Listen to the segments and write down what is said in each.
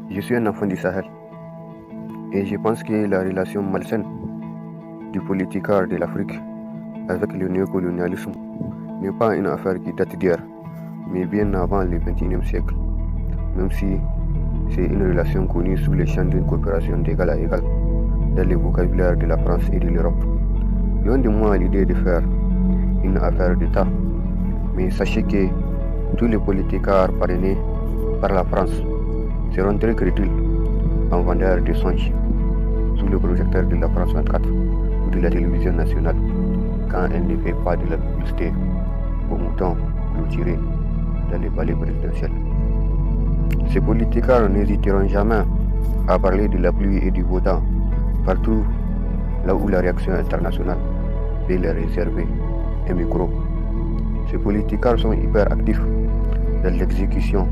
Je suis un enfant du Sahel et je pense que la relation malsaine du politicard de l'Afrique avec le néocolonialisme n'est pas une affaire qui date d'hier, mais bien avant le XXIe siècle, même si c'est une relation connue sous les champs d'une coopération d'égal à égal dans le vocabulaire de la France et de l'Europe. Loin de moi l'idée de faire une affaire d'État, mais sachez que tous les politicards parrainés par la France seront très crédules en vendeurs de songes sous le projecteur de la France 24 ou de la télévision nationale quand elle ne fait pas de la publicité aux moutons clôturés dans les palais présidentiels. Ces politicards n'hésiteront jamais à parler de la pluie et du beau temps partout là où la réaction internationale peut leur réserver un micro. Ces politicards sont hyper actifs dans l'exécution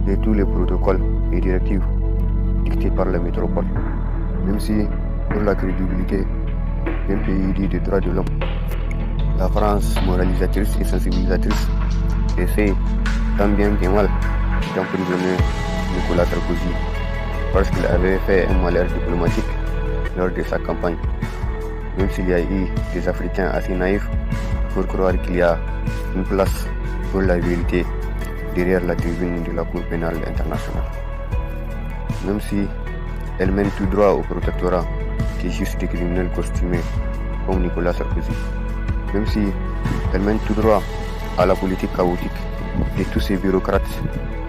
de tous les protocoles et directives dictés par la métropole, même si pour la crédibilité d'un pays dit des droits de l'homme, la France moralisatrice et sensibilisatrice essaie tant bien que mal d'emprisonner Nicolas Sarkozy parce qu'il avait fait un malheur diplomatique lors de sa campagne, même s'il y a eu des Africains assez naïfs pour croire qu'il y a une place pour la vérité derrière la tribune de la Cour pénale internationale. Même si elle mène tout droit au protectorat qui est juste des criminels costumés comme Nicolas Sarkozy. Même si elle mène tout droit à la politique chaotique de tous ces bureaucrates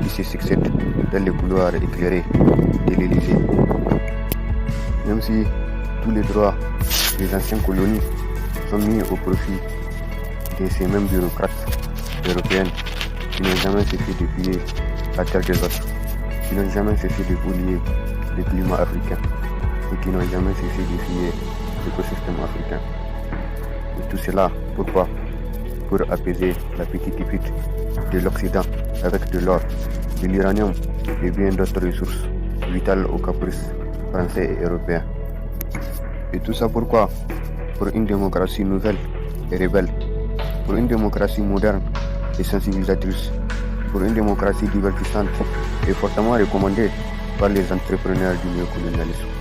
qui se succèdent dans les couloirs éclairés de l'Élysée. Même si tous les droits des anciennes colonies sont mis au profit de ces mêmes bureaucrates européennes qui n'ont jamais cessé de piller la terre des autres, qui n'ont jamais cessé de polluer le climat africain et qui n'ont jamais cessé de piller l'écosystème africain. Et tout cela, pourquoi? Pour apaiser la petite fuite de l'Occident avec de l'or, de l'uranium et bien d'autres ressources vitales aux caprices français et européens. Et tout ça pourquoi? Pour une démocratie nouvelle et rebelle, pour une démocratie moderne et sensibilisatrice, pour une démocratie divertissante et fortement recommandée par les entrepreneurs du néocolonialisme.